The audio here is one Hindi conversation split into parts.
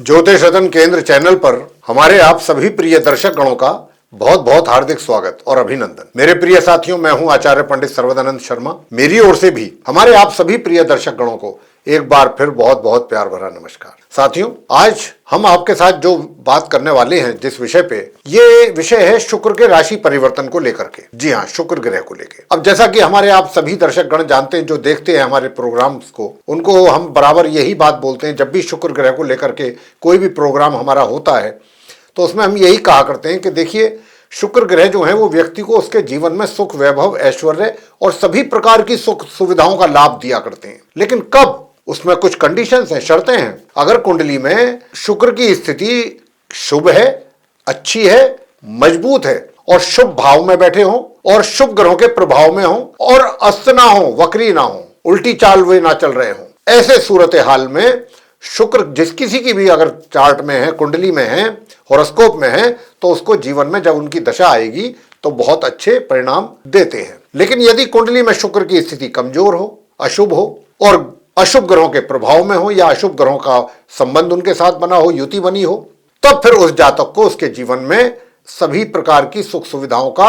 ज्योतिष सदन केंद्र चैनल पर हमारे आप सभी प्रिय दर्शक गणों का बहुत बहुत हार्दिक स्वागत और अभिनंदन। मेरे प्रिय साथियों, मैं हूं आचार्य पंडित सर्वदानंद शर्मा। मेरी ओर से भी हमारे आप सभी प्रिय दर्शक गणों को एक बार फिर बहुत बहुत प्यार भरा नमस्कार। साथियों, आज हम आपके साथ जो बात करने वाले हैं जिस विषय पे, ये विषय है शुक्र के राशि परिवर्तन को लेकर के। जी हाँ, शुक्र ग्रह को लेकर। अब जैसा कि हमारे आप सभी दर्शक गण जानते हैं, जो देखते हैं हमारे प्रोग्राम्स को, उनको हम बराबर यही बात बोलते हैं। जब भी शुक्र ग्रह को लेकर के कोई भी प्रोग्राम हमारा होता है तो उसमें हम यही कहा करते हैं कि देखिए, शुक्र ग्रह जो है वो व्यक्ति को उसके जीवन में सुख, वैभव, ऐश्वर्य और सभी प्रकार की सुख सुविधाओं का लाभ दिया करते हैं। लेकिन कब? उसमें कुछ कंडीशंस हैं, शर्तें हैं। अगर कुंडली में शुक्र की स्थिति शुभ है, अच्छी है, मजबूत है और शुभ भाव में बैठे हों और शुभ ग्रहों के प्रभाव में हों और अस्त ना हो, वक्री ना हो, उल्टी चाल वे ना चल रहे हों, ऐसे सूरत हाल में शुक्र जिस किसी की भी अगर चार्ट में है, कुंडली में है, हॉरोस्कोप में है, तो उसको जीवन में जब उनकी दशा आएगी तो बहुत अच्छे परिणाम देते हैं। लेकिन यदि कुंडली में शुक्र की स्थिति कमजोर हो, अशुभ हो और अशुभ ग्रहों के प्रभाव में हो या अशुभ ग्रहों का संबंध उनके साथ बना हो, युति बनी हो, तब फिर उस जातक को उसके जीवन में सभी प्रकार की सुख सुविधाओं का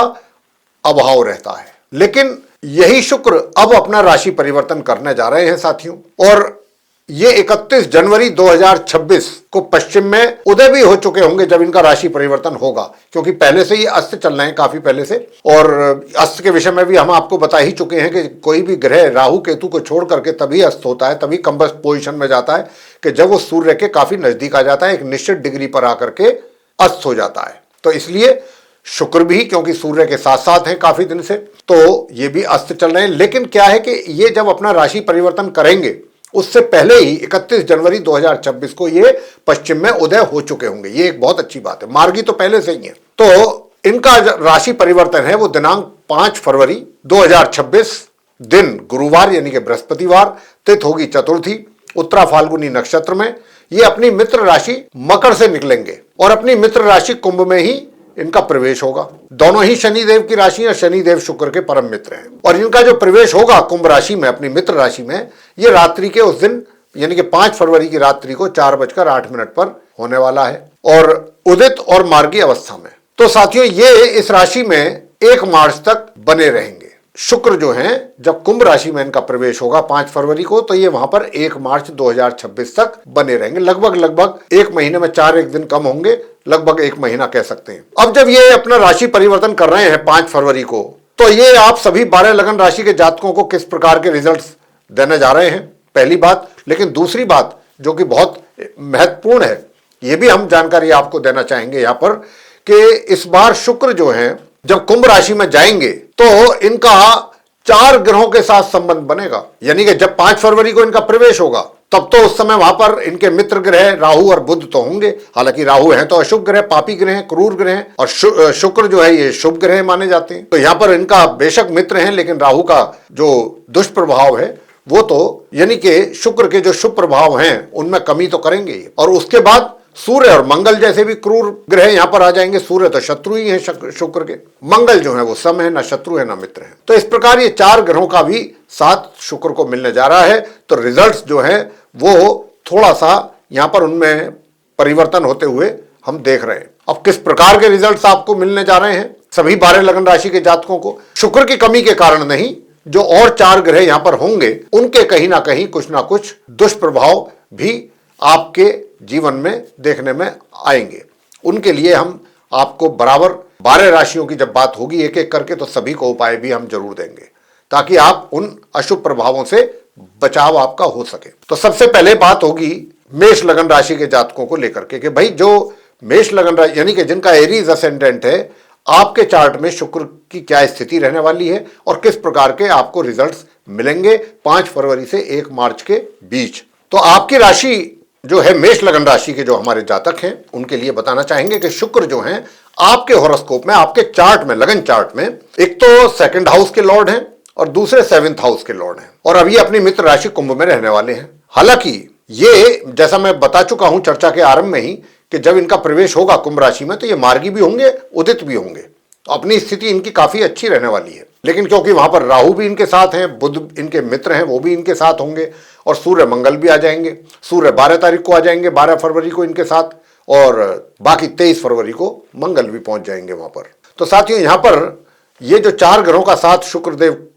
अभाव रहता है। लेकिन यही शुक्र अब अपना राशि परिवर्तन करने जा रहे हैं साथियों, और ये 31 जनवरी 2026 को पश्चिम में उदय भी हो चुके होंगे जब इनका राशि परिवर्तन होगा, क्योंकि पहले से ये अस्त चल रहे हैं काफी पहले से। और अस्त के विषय में भी हम आपको बता ही चुके हैं कि कोई भी ग्रह राहु केतु को छोड़ करके तभी अस्त होता है, तभी कंबस्ट पोजीशन में जाता है कि जब वो सूर्य के काफी नजदीक आ जाता है, एक निश्चित डिग्री पर आकर के अस्त हो जाता है। तो इसलिए शुक्र भी, क्योंकि सूर्य के साथ साथ हैं काफी दिन से, तो ये भी अस्त चल रहे हैं। लेकिन क्या है कि ये जब अपना राशि परिवर्तन करेंगे उससे पहले ही 31 जनवरी 2026 को ये पश्चिम में उदय हो चुके होंगे। ये एक बहुत अच्छी बात है। मार्गी तो पहले से ही है। तो इनका राशि परिवर्तन है वो दिनांक 5 फरवरी 2026 दिन गुरुवार यानी कि बृहस्पतिवार, तिथि होगी चतुर्थी, उत्तरा फाल्गुनी नक्षत्र में ये अपनी मित्र राशि मकर से निकलेंगे और अपनी मित्र राशि कुंभ में ही इनका प्रवेश होगा। दोनों ही शनिदेव की राशि और शनिदेव शुक्र के परम मित्र हैं। और इनका जो प्रवेश होगा कुंभ राशि में, अपनी मित्र राशि में, ये रात्रि के उस दिन यानी कि 5 फरवरी की रात्रि को 4:08 पर होने वाला है और उदित और मार्गी अवस्था में। तो साथियों, ये इस राशि में 1 मार्च तक बने रहेंगे। शुक्र जो है जब कुंभ राशि में इनका प्रवेश होगा 5 फरवरी को, तो ये वहां पर 1 मार्च 2026 तक बने रहेंगे। लगभग 1 महीने में 4 एक दिन कम होंगे, लगभग 1 महीना कह सकते हैं। अब जब ये अपना राशि परिवर्तन कर रहे हैं 5 फरवरी को, तो ये आप सभी 12 लगन राशि के जातकों को किस प्रकार के रिजल्ट्स देने जा रहे हैं, पहली बात। लेकिन दूसरी बात जो कि बहुत महत्वपूर्ण है, ये भी हम जानकारी आपको देना चाहेंगे यहां पर कि इस बार शुक्र जो है जब कुंभ राशि में जाएंगे तो इनका 4 ग्रहों के साथ संबंध बनेगा। यानी कि जब 5 फरवरी को इनका प्रवेश होगा तब तो उस समय वहां पर इनके मित्र ग्रह राहु और बुध तो होंगे। हालांकि राहु है तो अशुभ ग्रह, पापी ग्रह, क्रूर ग्रह, और शुक्र जो है ये शुभ ग्रह माने जाते हैं। तो यहां पर इनका बेशक मित्र हैं, लेकिन राहु का जो दुष्प्रभाव है वो तो यानी कि शुक्र के जो शुभ प्रभाव हैं उनमें कमी तो करेंगे। और उसके बाद सूर्य और मंगल जैसे भी क्रूर ग्रह यहां पर आ जाएंगे। सूर्य तो शत्रु ही है शुक्र के, मंगल जो है वो सम है, ना शत्रु है ना मित्र है। तो इस प्रकार ये 4 ग्रहों का भी साथ शुक्र को मिलने जा रहा है। तो रिजल्ट्स जो है वो थोड़ा सा यहां पर उनमें परिवर्तन होते हुए हम देख रहे हैं। अब किस प्रकार के रिजल्ट्स आपको मिलने जा रहे हैं सभी 12 लगन राशि के जातकों को, शुक्र की कमी के कारण नहीं, जो और 4 ग्रह यहां पर होंगे उनके कहीं ना कहीं कुछ ना कुछ दुष्प्रभाव भी आपके जीवन में देखने में आएंगे। उनके लिए हम आपको बराबर 12 राशियों की जब बात होगी एक एक करके, तो सभी को उपाय भी हम जरूर देंगे ताकि आप उन अशुभ प्रभावों से बचाव आपका हो सके। तो सबसे पहले बात होगी मेष लगन राशि के जातकों को लेकर के कि भाई जो मेष लगन राशि यानी कि जिनका एरीज असेंडेंट है, आपके चार्ट में शुक्र की क्या स्थिति रहने वाली है और किस प्रकार के आपको रिजल्ट्स मिलेंगे 5 फरवरी से 1 मार्च के बीच। तो आपकी राशि जो है मेष लगन राशि के जो हमारे जातक हैं उनके लिए बताना चाहेंगे कि शुक्र जो हैं आपके हॉरोस्कोप में, आपके चार्ट में, लगन चार्ट में, एक तो 2nd हाउस के लॉर्ड हैं और दूसरे 7th हाउस के लॉर्ड हैं और अभी अपनी मित्र राशि कुंभ में रहने वाले हैं। हालांकि ये जैसा मैं बता चुका हूं चर्चा के आरंभ में ही कि जब इनका प्रवेश होगा कुंभ राशि में तो ये मार्गी भी होंगे, उदित भी होंगे। तो अपनी स्थिति इनकी काफी अच्छी रहने वाली है। लेकिन क्योंकि वहां पर राहु भी इनके साथ हैं, बुध इनके मित्र हैं, वो भी इनके साथ होंगे, और सूर्य मंगल भी आ जाएंगे। सूर्य 12 तारीख को आ जाएंगे, 12 फरवरी को इनके साथ, और बाकी 23 फरवरी को मंगल भी पहुंच जाएंगे वहां पर। तो साथियों, यहां पर ये जो 4 ग्रहों का साथ शुक्रदेव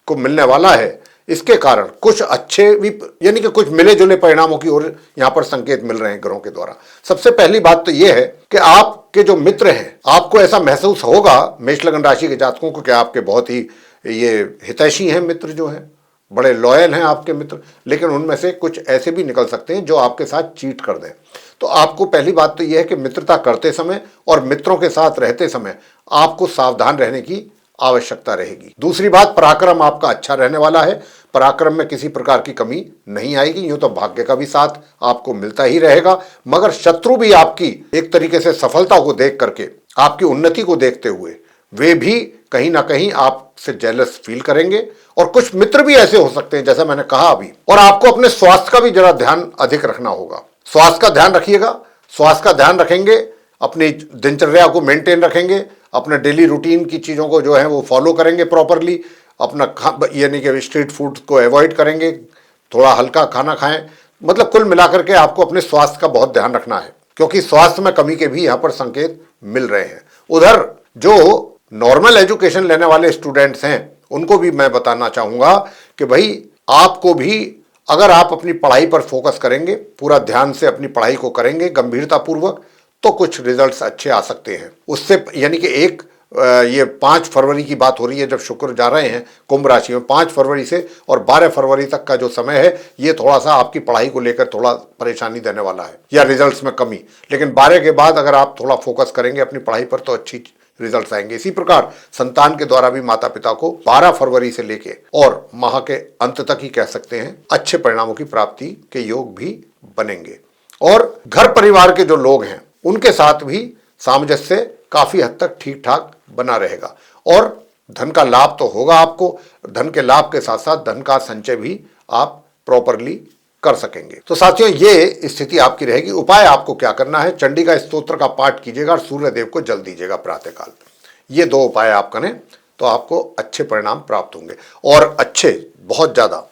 को मिलने वाला है, इसके कारण कुछ अच्छे भी, यानी कि कुछ मिले जुले परिणामों की ओर यहां पर संकेत मिल रहे हैं ग्रहों के द्वारा। सबसे पहली बात तो यह है कि आपके जो मित्र हैं, आपको ऐसा महसूस होगा मेष लगन राशि के जातकों को कि आपके बहुत ही ये हितैषी हैं मित्र, जो हैं बड़े लॉयल हैं आपके मित्र, लेकिन उनमें से कुछ ऐसे भी निकल सकते हैं जो आपके साथ चीट कर दें। तो आपको पहली बात तो यह है कि मित्रता करते समय और मित्रों के साथ रहते समय आपको सावधान रहने की आवश्यकता रहेगी। दूसरी बात, पराक्रम आपका अच्छा रहने वाला है, पराक्रम में किसी प्रकार की कमी नहीं आएगी। यूं तो भाग्य का भी साथ आपको मिलता ही रहेगा, मगर शत्रु भी आपकी एक तरीके से सफलता को देख करके, आपकी उन्नति को देखते हुए, वे भी कहीं ना कहीं आपसे जेलस फील करेंगे। और कुछ मित्र भी ऐसे हो सकते हैं, जैसा मैंने कहा अभी। और आपको अपने स्वास्थ्य का भी जरा ध्यान अधिक रखना होगा। स्वास्थ्य का ध्यान रखिएगा। स्वास्थ्य का ध्यान रखेंगे, अपनी दिनचर्या को मेंटेन रखेंगे, अपने डेली रूटीन की चीज़ों को जो है वो फॉलो करेंगे प्रॉपरली, अपना यानी कि स्ट्रीट फूड को अवॉइड करेंगे, थोड़ा हल्का खाना खाएं। मतलब कुल मिलाकर के आपको अपने स्वास्थ्य का बहुत ध्यान रखना है, क्योंकि स्वास्थ्य में कमी के भी यहाँ पर संकेत मिल रहे हैं। उधर जो नॉर्मल एजुकेशन लेने वाले स्टूडेंट्स हैं, उनको भी मैं बताना चाहूँगा कि भाई आपको भी, अगर आप अपनी पढ़ाई पर फोकस करेंगे, पूरा ध्यान से अपनी पढ़ाई को करेंगे गंभीरतापूर्वक, तो कुछ रिजल्ट्स अच्छे आ सकते हैं उससे। यानी कि ये 5 फरवरी की बात हो रही है जब शुक्र जा रहे हैं कुंभ राशि में, 5 फरवरी से और 12 फरवरी तक का जो समय है, ये थोड़ा सा आपकी पढ़ाई को लेकर थोड़ा परेशानी देने वाला है, या रिजल्ट्स में कमी। लेकिन 12 के बाद अगर आप थोड़ा फोकस करेंगे अपनी पढ़ाई पर, तो अच्छी रिजल्ट्स आएंगे। इसी प्रकार संतान के द्वारा भी माता पिता को 12 फरवरी से लेके और माह के अंत तक ही कह सकते हैं, अच्छे परिणामों की प्राप्ति के योग भी बनेंगे। और घर परिवार के जो लोग हैं, उनके साथ भी सामंजस्य काफी हद तक ठीक ठाक बना रहेगा। और धन का लाभ तो होगा आपको, धन के लाभ के साथ साथ धन का संचय भी आप प्रॉपरली कर सकेंगे। तो साथियों, ये स्थिति आपकी रहेगी। उपाय आपको क्या करना है, चंडी का स्तोत्र का पाठ कीजिएगा और सूर्य देव को जल दीजिएगा प्रातःकाल। ये 2 उपाय आप करें तो आपको अच्छे परिणाम प्राप्त होंगे, और अच्छे बहुत ज्यादा।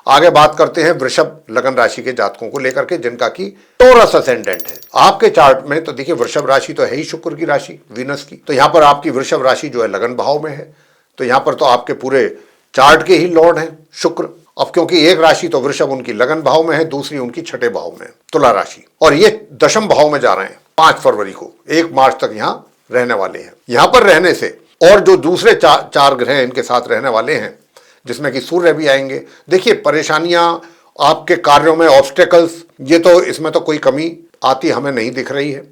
आगे बात करते हैं वृषभ लगन राशि के जातकों को लेकर के, जिनका की टोरस असेंडेंट है। आपके चार्ट में तो देखिए, वृषभ राशि तो है ही शुक्र की राशि, वीनस की। तो यहां पर आपकी वृषभ राशि जो है लगन भाव में है। तो यहां पर तो आपके पूरे चार्ट के ही लॉर्ड हैं शुक्र। अब क्योंकि एक राशि तो वृषभ उनकी लगन भाव में है, दूसरी उनकी छठे भाव में है, तुला राशि, और ये दशम भाव में जा रहे हैं 5 फरवरी को। 1 मार्च तक यहां रहने वाले हैं। यहां पर रहने से, और जो दूसरे 4 ग्रह इनके साथ रहने वाले हैं, जिसमें कि सूर्य भी आएंगे। देखिए, परेशानियां, आपके कार्यों में ऑब्स्टेकल्स, ये तो इसमें तो कोई कमी आती हमें नहीं दिख रही है।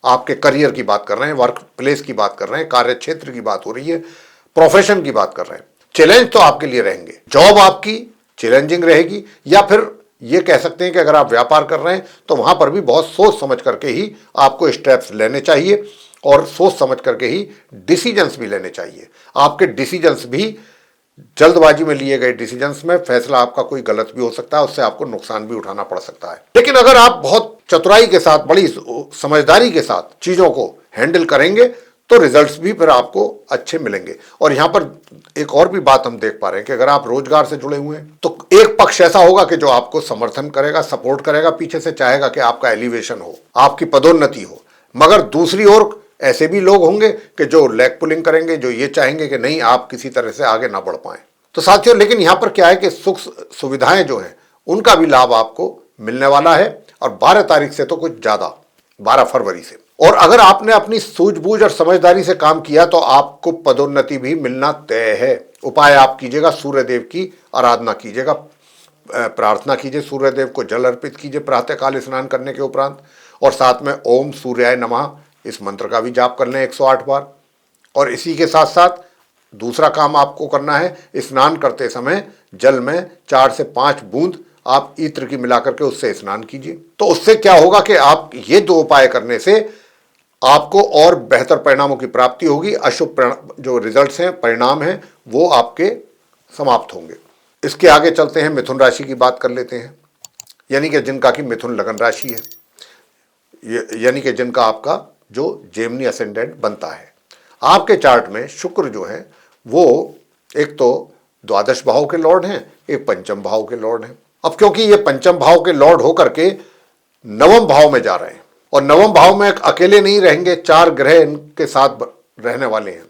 आपके करियर की बात कर रहे हैं, वर्क प्लेस की बात कर रहे हैं, कार्य क्षेत्र की बात हो रही है, प्रोफेशन की बात कर रहे हैं। चैलेंज तो आपके लिए रहेंगे, जॉब आपकी चैलेंजिंग रहेगी, या फिर ये कह सकते हैं कि अगर आप व्यापार कर रहे हैं तो वहां पर भी बहुत सोच समझ करके ही आपको स्टेप्स लेने चाहिए, और सोच समझ करके ही डिसीजंस भी लेने चाहिए। आपके डिसीजंस भी, जल्दबाजी में लिए गए डिसीजंस में फैसला आपका कोई गलत भी हो सकता है, उससे आपको नुकसान भी उठाना पड़ सकता है। लेकिन अगर आप बहुत चतुराई के साथ, बड़ी समझदारी के साथ चीजों को हैंडल करेंगे, तो रिजल्ट्स भी फिर आपको अच्छे मिलेंगे। और यहां पर एक और भी बात हम देख पा रहे हैं कि अगर आप रोजगार से जुड़े हुए हैं, तो एक पक्ष ऐसा होगा कि जो आपको समर्थन करेगा, सपोर्ट करेगा, पीछे से चाहेगा कि आपका एलिवेशन हो, आपकी पदोन्नति हो। मगर दूसरी ओर ऐसे भी लोग होंगे कि जो लेग पुलिंग करेंगे, जो ये चाहेंगे कि नहीं, आप किसी तरह से आगे ना बढ़ पाए। तो साथियों, लेकिन यहां पर क्या है कि सुख सुविधाएं जो हैं, उनका भी लाभ आपको मिलने वाला है, और 12 तारीख से तो कुछ ज्यादा, 12 फरवरी से। और अगर आपने अपनी सूझबूझ और समझदारी से काम किया तो आपको पदोन्नति भी मिलना तय है। उपाय आप कीजिएगा, सूर्य देव की आराधना कीजिएगा, प्रार्थना कीजिए, सूर्य देव को जल अर्पित कीजिए प्रातःकाल स्नान करने के उपरांत, और साथ में ओम सूर्याय नमः इस मंत्र का भी जाप कर लें 108 बार। और इसी के साथ साथ दूसरा काम आपको करना है, स्नान करते समय जल में 4 से 5 बूंद आप इत्र की मिलाकर के उससे स्नान कीजिए। तो उससे क्या होगा कि आप ये 2 उपाय करने से आपको और बेहतर परिणामों की प्राप्ति होगी। अशुभ जो रिजल्ट्स हैं, परिणाम हैं, वो आपके समाप्त होंगे। इसके आगे चलते हैं, मिथुन राशि की बात कर लेते हैं, यानी कि जिनका की मिथुन लगन राशि है, यानी कि जिनका आपका जो जेमिनी असेंडेंट बनता है। आपके चार्ट में शुक्र जो है वो एक तो द्वादश भाव के लॉर्ड हैं, एक पंचम भाव के लॉर्ड हैं। अब क्योंकि ये पंचम भाव के लॉर्ड होकर के नवम भाव में जा रहे हैं और नवम भाव में अकेले नहीं रहेंगे, 4 ग्रह इनके साथ रहने वाले हैं,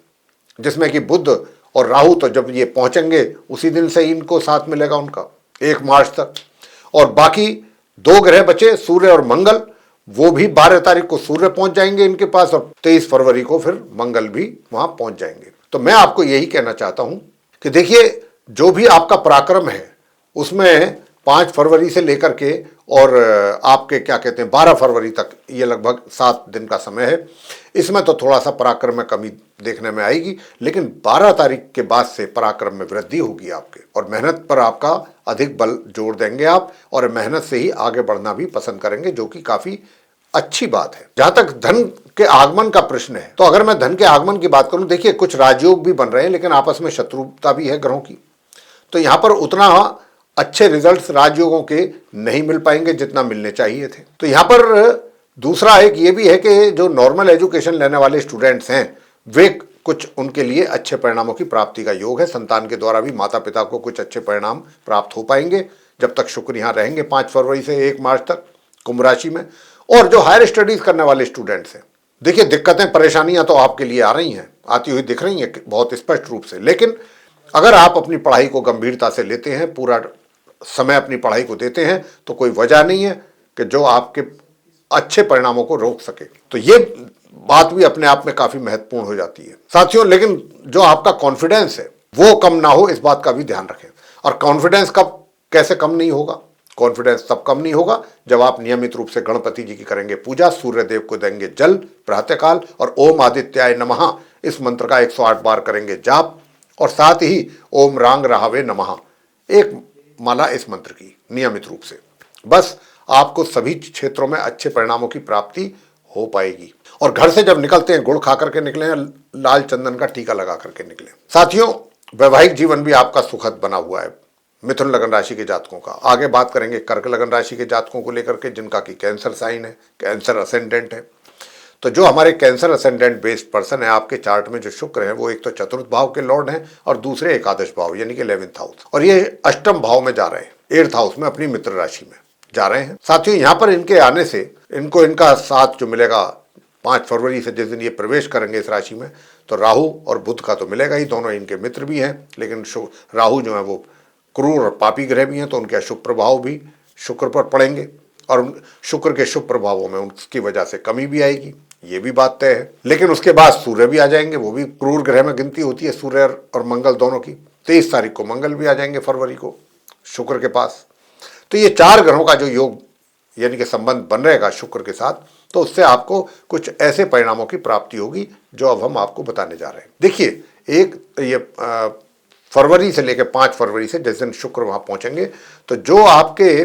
जिसमें कि बुध और राहु तो जब ये पहुंचेंगे उसी दिन से इनको साथ मिलेगा उनका 1 मार्च तक। और बाकी 2 ग्रह बचे सूर्य और मंगल, वो भी 12 तारीख को सूर्य पहुंच जाएंगे इनके पास और 23 फरवरी को फिर मंगल भी वहां पहुंच जाएंगे। तो मैं आपको यही कहना चाहता हूं कि देखिए, जो भी आपका पराक्रम है उसमें 5 फरवरी से लेकर के और आपके क्या कहते हैं 12 फरवरी तक, ये लगभग 7 दिन का समय है। इसमें तो थोड़ा सा पराक्रम में कमी देखने में आएगी, लेकिन 12 तारीख के बाद से पराक्रम में वृद्धि होगी आपके, और मेहनत पर आपका अधिक बल जोड़ देंगे आप, और मेहनत से ही आगे बढ़ना भी पसंद करेंगे, जो कि काफी अच्छी बात है। जहां तक धन के आगमन का प्रश्न है, तो अगर मैं धन के आगमन की बात करूं, देखिए कुछ राजयोग भी बन रहे हैं, लेकिन आपस में शत्रुता भी है ग्रहों की, तो यहां पर उतना अच्छे रिजल्ट्स राजयोगों के नहीं मिल पाएंगे जितना मिलने चाहिए थे। तो यहां पर दूसरा एक ये भी है कि जो नॉर्मल एजुकेशन लेने वाले स्टूडेंट्स हैं, वे कुछ उनके लिए अच्छे परिणामों की प्राप्ति का योग है। संतान के द्वारा भी माता पिता को कुछ अच्छे परिणाम प्राप्त हो पाएंगे जब तक शुक्र यहां रहेंगे 5 फरवरी से 1 मार्च तक कुंभ राशि में। और जो हायर स्टडीज करने वाले स्टूडेंट्स हैं, देखिए दिक्कतें परेशानियां तो आपके लिए आ रही हैं, आती हुई दिख रही हैं बहुत स्पष्ट रूप से, लेकिन अगर आप अपनी पढ़ाई को गंभीरता से लेते हैं, पूरा समय अपनी पढ़ाई को देते हैं, तो कोई वजह नहीं है कि जो आपके अच्छे परिणामों को रोक सके। तो ये बात भी अपने आप में काफी महत्वपूर्ण हो जाती है साथियों। लेकिन जो आपका कॉन्फिडेंस है वो कम ना हो, इस बात का भी ध्यान रखें। और कॉन्फिडेंस कब कैसे कम नहीं होगा? कॉन्फिडेंस तब कम नहीं होगा जब आप नियमित रूप से गणपति जी की करेंगे पूजा, सूर्य देव को देंगे जल प्रातःकाल, और ओम आदित्याय नमः इस मंत्र का 108 बार करेंगे जाप, और साथ ही ओम रांग राहवे नमः एक माला इस मंत्र की नियमित रूप से। बस आपको सभी क्षेत्रों में अच्छे परिणामों की प्राप्ति हो पाएगी। और घर से जब निकलते हैं गुड़ खा करके निकले, लाल चंदन का टीका लगा करके निकले। साथियों, वैवाहिक जीवन भी आपका सुखद बना हुआ है मिथुन लगन राशि के जातकों का। आगे बात करेंगे कर्क लगन राशि के जातकों को लेकर के, जिनका कि कैंसर साइन है, कैंसर असेंडेंट है। तो जो हमारे कैंसर असेंडेंट बेस्ड पर्सन है, आपके चार्ट में जो शुक्र है वो एक तो चतुर्थ भाव के लॉर्ड हैं और दूसरे एकादश भाव यानी कि 11th हाउस, और ये अष्टम भाव में जा रहे हैं, 8th हाउस में अपनी मित्र राशि में जा रहे हैं। साथियों, यहाँ पर इनके आने से इनको इनका साथ जो मिलेगा 5 फरवरी से, जिस दिन ये प्रवेश करेंगे इस राशि में, तो राहु और बुध का तो मिलेगा ही, दोनों इनके मित्र भी हैं। लेकिन राहु जो है वो क्रूर और पापी ग्रह भी हैं, तो उनके अशुभ प्रभाव भी शुक्र पर पड़ेंगे, और शुक्र के शुभ प्रभावों में उसकी वजह से कमी भी आएगी, ये भी बात तय है। लेकिन उसके बाद सूर्य भी आ जाएंगे, वो भी क्रूर ग्रह में गिनती होती है सूर्य और मंगल दोनों की। 23 तारीख को मंगल भी आ जाएंगे फरवरी को शुक्र के पास। तो ये 4 ग्रहों का जो योग यानी कि संबंध बन रहेगा शुक्र के साथ, तो उससे आपको कुछ ऐसे परिणामों की प्राप्ति होगी जो अब हम आपको बताने जा रहे हैं। देखिए, एक ये फरवरी से लेकर 5 फरवरी से जिस दिन शुक्र वहां पहुंचेंगे, तो जो आपके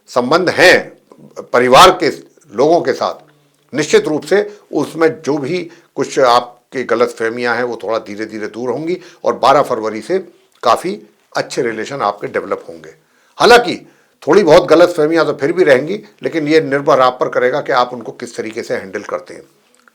संबंध हैं परिवार के लोगों के साथ, निश्चित रूप से उसमें जो भी कुछ आपकी गलत फहमियां हैं वो थोड़ा धीरे धीरे दूर होंगी, और 12 फरवरी से काफ़ी अच्छे रिलेशन आपके डेवलप होंगे। हालांकि थोड़ी बहुत गलत फहमियां तो फिर भी रहेंगी, लेकिन ये निर्भर आप पर करेगा कि आप उनको किस तरीके से हैंडल करते हैं।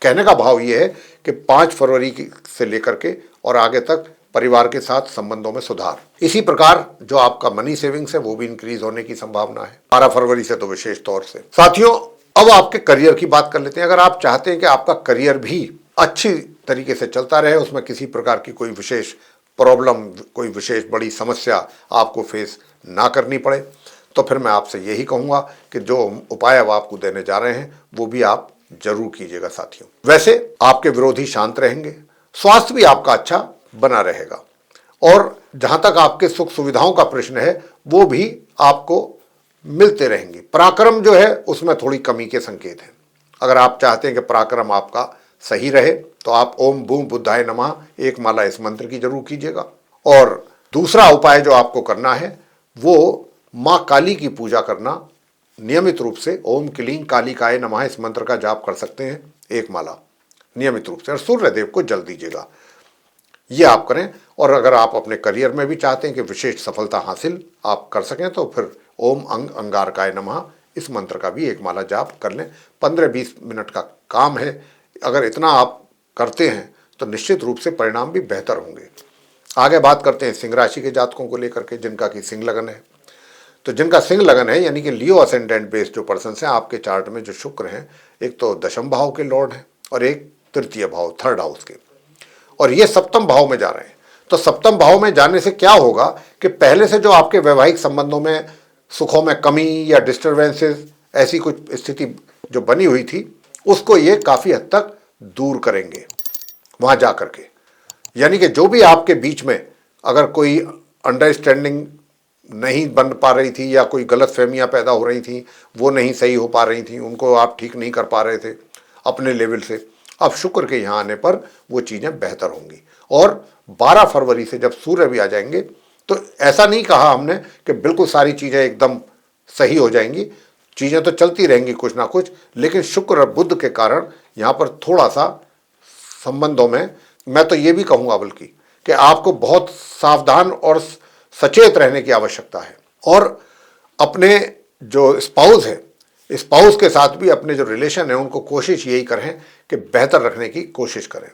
कहने का भाव ये है कि 5 फरवरी से लेकर के और आगे तक परिवार के साथ संबंधों में सुधार। इसी प्रकार जो आपका मनी सेविंग्स है वो भी इंक्रीज होने की संभावना है 12 फरवरी से, तो विशेष तौर से। साथियों, अब आपके करियर की बात कर लेते हैं। अगर आप चाहते हैं कि आपका करियर भी अच्छी तरीके से चलता रहे, उसमें किसी प्रकार की कोई विशेष प्रॉब्लम, कोई विशेष बड़ी समस्या आपको फेस ना करनी पड़े, तो फिर मैं आपसे यही कहूँगा कि जो उपाय अब आपको देने जा रहे हैं वो भी आप जरूर कीजिएगा साथियों। वैसे आपके विरोधी शांत रहेंगे, स्वास्थ्य भी आपका अच्छा बना रहेगा, और जहाँ तक आपके सुख सुविधाओं का प्रश्न है वो भी आपको मिलते रहेंगे। पराक्रम जो है उसमें थोड़ी कमी के संकेत हैं। अगर आप चाहते हैं कि पराक्रम आपका सही रहे, तो आप ओम बूम बुद्धाय नमः एक माला इस मंत्र की जरूर कीजिएगा। और दूसरा उपाय जो आपको करना है वो माँ काली की पूजा करना, नियमित रूप से ओम क्लीं कालिकाय नमः इस मंत्र का जाप कर सकते हैं, एक माला नियमित रूप से, और सूर्य देव को जल दीजिएगा, ये आप करें। और अगर आप अपने करियर में भी चाहते हैं कि विशेष सफलता हासिल आप कर सकें, तो फिर ओम अंगारकाय नमः इस मंत्र का भी एक माला जाप कर लें। 15-20 मिनट का काम है, अगर इतना आप करते हैं तो निश्चित रूप से परिणाम भी बेहतर होंगे। आगे बात करते हैं सिंह राशि के जातकों को लेकर के, जिनका कि सिंह लगन है। तो जिनका सिंह लगन है यानी कि लियो असेंडेंट बेस्ड जो पर्सन हैं आपके चार्ट में, जो शुक्र हैं, एक तो दशम भाव के लॉर्ड हैं और एक तृतीय भाव, थर्ड हाउस के, और ये सप्तम भाव में जा रहे हैं। तो सप्तम भाव में जाने से क्या होगा कि पहले से जो आपके वैवाहिक संबंधों में सुखों में कमी या डिस्टर्बेंसेस, ऐसी कुछ स्थिति जो बनी हुई थी, उसको ये काफी हद तक दूर करेंगे वहां जा करके। यानी कि जो भी आपके बीच में अगर कोई अंडरस्टैंडिंग नहीं बन पा रही थी या कोई गलत फहमियाँ पैदा हो रही थी, वो नहीं सही हो पा रही थी, उनको आप ठीक नहीं कर पा रहे थे अपने लेवल से, अब शुक्र के यहाँ आने पर वो चीज़ें बेहतर होंगी। और 12 फरवरी से जब सूर्य भी आ जाएंगे, तो ऐसा नहीं कहा हमने कि बिल्कुल सारी चीज़ें एकदम सही हो जाएंगी, चीज़ें तो चलती रहेंगी कुछ ना कुछ, लेकिन शुक्र और बुध के कारण यहाँ पर थोड़ा सा संबंधों में, मैं तो ये भी कहूँगा बल्कि कि आपको बहुत सावधान और सचेत रहने की आवश्यकता है। और अपने जो स्पाउस है, स्पाउस के साथ भी अपने जो रिलेशन है उनको कोशिश यही करें कि बेहतर रखने की कोशिश करें,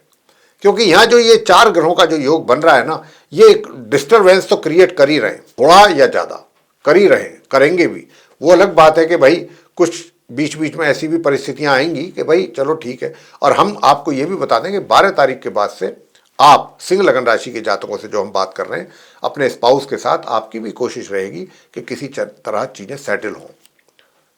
क्योंकि यहाँ जो ये 4 ग्रहों का जो योग बन रहा है ना, ये एक डिस्टर्बेंस तो क्रिएट कर ही रहे हैं, थोड़ा या ज़्यादा कर ही रहे हैं, करेंगे भी। वो अलग बात है कि भाई कुछ बीच बीच में ऐसी भी परिस्थितियां आएंगी कि भाई चलो ठीक है। और हम आपको ये भी बता दें कि 12 तारीख के बाद से आप सिंह लगन राशि के जातकों से जो हम बात कर रहे हैं, अपने स्पाउस के साथ आपकी भी कोशिश रहेगी कि किसी तरह चीज़ें सेटल हों,